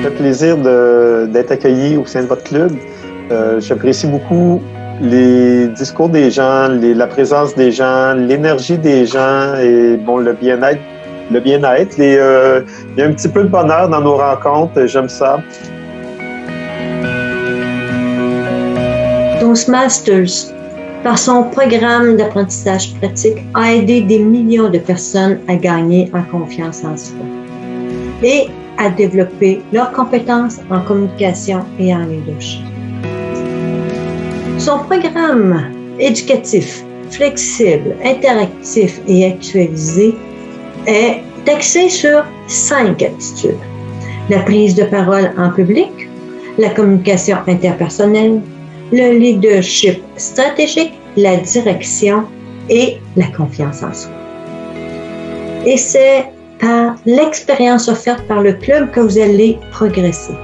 me fait plaisir d'être accueilli au sein de votre club. J'apprécie beaucoup les discours des gens, la présence des gens, l'énergie des gens et bon, le bien-être. Il y a un petit peu de bonheur dans nos rencontres. J'aime ça. Toastmasters, par son programme d'apprentissage pratique, a aidé des millions de personnes à gagner en confiance en soi et à développer leurs compétences en communication et en leadership. Son programme éducatif, flexible, interactif et actualisé est axé sur 5 attitudes. La prise de parole en public, la communication interpersonnelle, le leadership stratégique, la direction et la confiance en soi. Et c'est par l'expérience offerte par le club que vous allez progresser.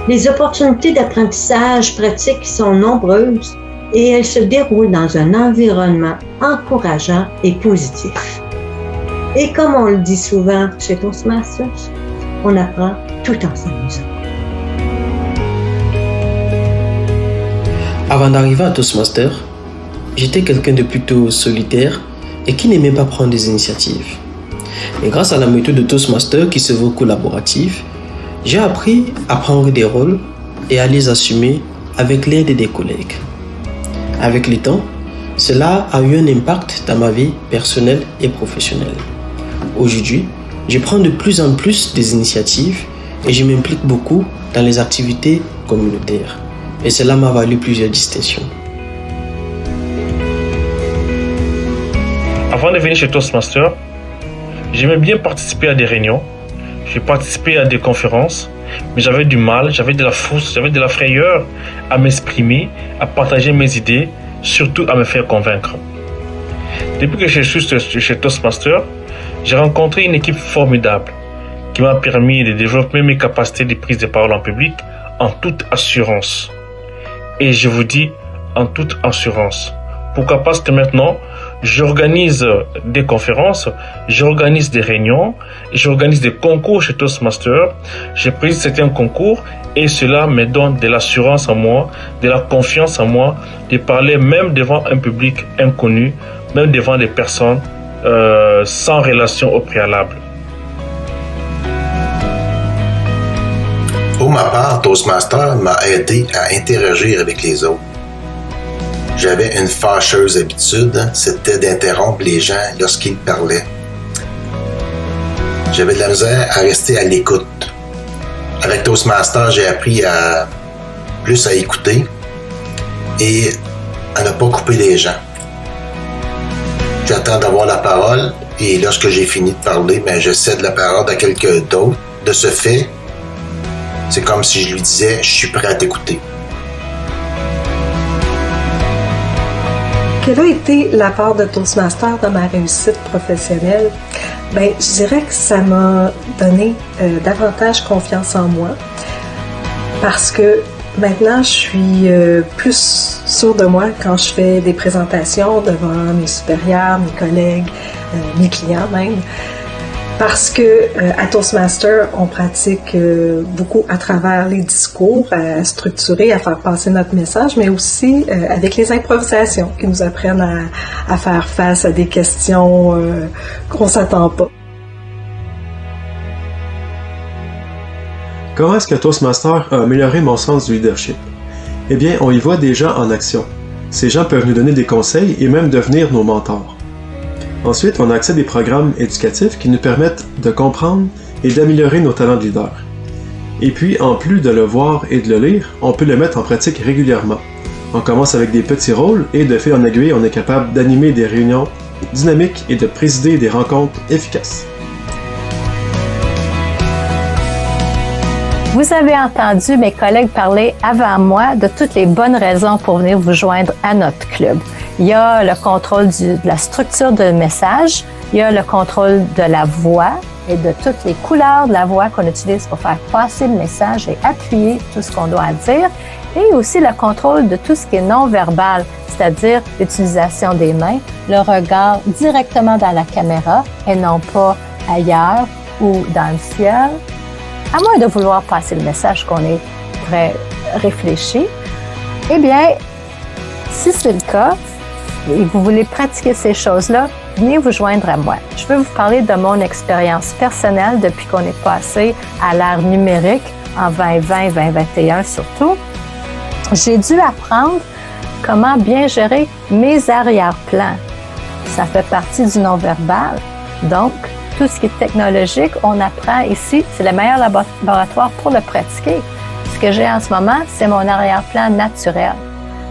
Les opportunités d'apprentissage pratique sont nombreuses et elles se déroulent dans un environnement encourageant et positif. Et comme on le dit souvent chez Toastmasters, on apprend tout en s'amusant. Avant d'arriver à Toastmasters, j'étais quelqu'un de plutôt solitaire et qui n'aimait pas prendre des initiatives. Mais grâce à la méthode de Toastmasters qui se veut collaborative, j'ai appris à prendre des rôles et à les assumer avec l'aide des collègues. Avec le temps, cela a eu un impact dans ma vie personnelle et professionnelle. Aujourd'hui, je prends de plus en plus des initiatives et je m'implique beaucoup dans les activités communautaires. Et cela m'a valu plusieurs distinctions. Avant de venir chez Toastmasters, j'aimais bien participer à des réunions. J'ai participé à des conférences, mais j'avais du mal, j'avais de la frousse, j'avais de la frayeur à m'exprimer, à partager mes idées, surtout à me faire convaincre. Depuis que je suis chez Toastmasters, j'ai rencontré une équipe formidable qui m'a permis de développer mes capacités de prise de parole en public en toute assurance. Et je vous dis en toute assurance. Pourquoi? Parce que maintenant, j'organise des conférences, j'organise des réunions, j'organise des concours chez Toastmasters, je préside certains concours et cela me donne de l'assurance en moi, de la confiance en moi, de parler même devant un public inconnu, même devant des personnes sans relation au préalable. Pour ma part, Toastmasters m'a aidé à interagir avec les autres. J'avais une fâcheuse habitude, c'était d'interrompre les gens lorsqu'ils parlaient. J'avais de la misère à rester à l'écoute. Avec Toastmasters, j'ai appris à plus à écouter et à ne pas couper les gens. J'attends d'avoir la parole et lorsque j'ai fini de parler, je cède la parole à quelqu'un d'autre. De ce fait, c'est comme si je lui disais « je suis prêt à t'écouter ». Quelle a été la part de Toastmasters dans ma réussite professionnelle? Je dirais que ça m'a donné davantage confiance en moi parce que maintenant je suis plus sûre de moi quand je fais des présentations devant mes supérieurs, mes collègues, mes clients même. Parce que à Toastmasters, on pratique beaucoup à travers les discours, à structurer, à faire passer notre message, mais aussi avec les improvisations qui nous apprennent à faire face à des questions qu'on ne s'attend pas. Comment est-ce que Toastmasters a amélioré mon sens du leadership? Eh bien, on y voit des gens en action. Ces gens peuvent nous donner des conseils et même devenir nos mentors. Ensuite, on a accès à des programmes éducatifs qui nous permettent de comprendre et d'améliorer nos talents de leader. Et puis, en plus de le voir et de le lire, on peut le mettre en pratique régulièrement. On commence avec des petits rôles et de fil en aiguille, on est capable d'animer des réunions dynamiques et de présider des rencontres efficaces. Vous avez entendu mes collègues parler avant moi de toutes les bonnes raisons pour venir vous joindre à notre club. Il y a le contrôle de la structure de message, il y a le contrôle de la voix et de toutes les couleurs de la voix qu'on utilise pour faire passer le message et appuyer tout ce qu'on doit dire, et aussi le contrôle de tout ce qui est non-verbal, c'est-à-dire l'utilisation des mains, le regard directement dans la caméra et non pas ailleurs ou dans le ciel, à moins de vouloir passer le message qu'on est très réfléchi, eh bien, si c'est le cas, et vous voulez pratiquer ces choses-là, venez vous joindre à moi. Je veux vous parler de mon expérience personnelle depuis qu'on est passé à l'ère numérique, en 2020-2021 surtout. J'ai dû apprendre comment bien gérer mes arrière-plans. Ça fait partie du non-verbal. Donc, tout ce qui est technologique, on apprend ici. C'est le meilleur laboratoire pour le pratiquer. Ce que j'ai en ce moment, c'est mon arrière-plan naturel.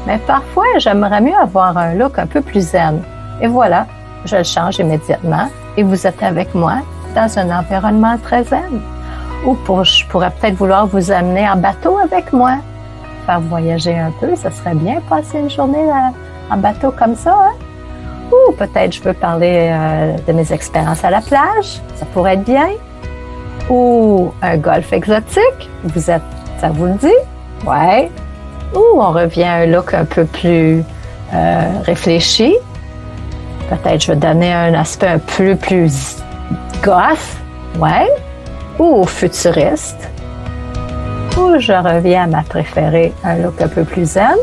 Mais parfois, j'aimerais mieux avoir un look un peu plus zen. Et voilà, je le change immédiatement et vous êtes avec moi dans un environnement très zen. Ou je pourrais peut-être vouloir vous amener en bateau avec moi, faire voyager un peu. Ça serait bien passer une journée en bateau comme ça, hein? Ou peut-être je veux parler de mes expériences à la plage. Ça pourrait être bien. Ou un golf exotique. Ça vous le dit? Ouais. Ou on revient à un look un peu plus réfléchi. Peut-être je vais donner un aspect un peu plus goth. Ouais. Ou futuriste. Ou je reviens à ma préférée, un look un peu plus zen.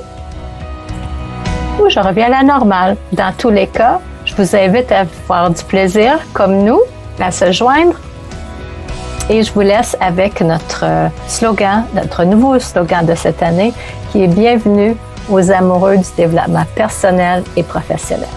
Ou je reviens à la normale. Dans tous les cas, je vous invite à avoir du plaisir, comme nous, à se joindre. Et je vous laisse avec notre slogan, notre nouveau slogan de cette année, qui est « Bienvenue aux amoureux du développement personnel et professionnel ».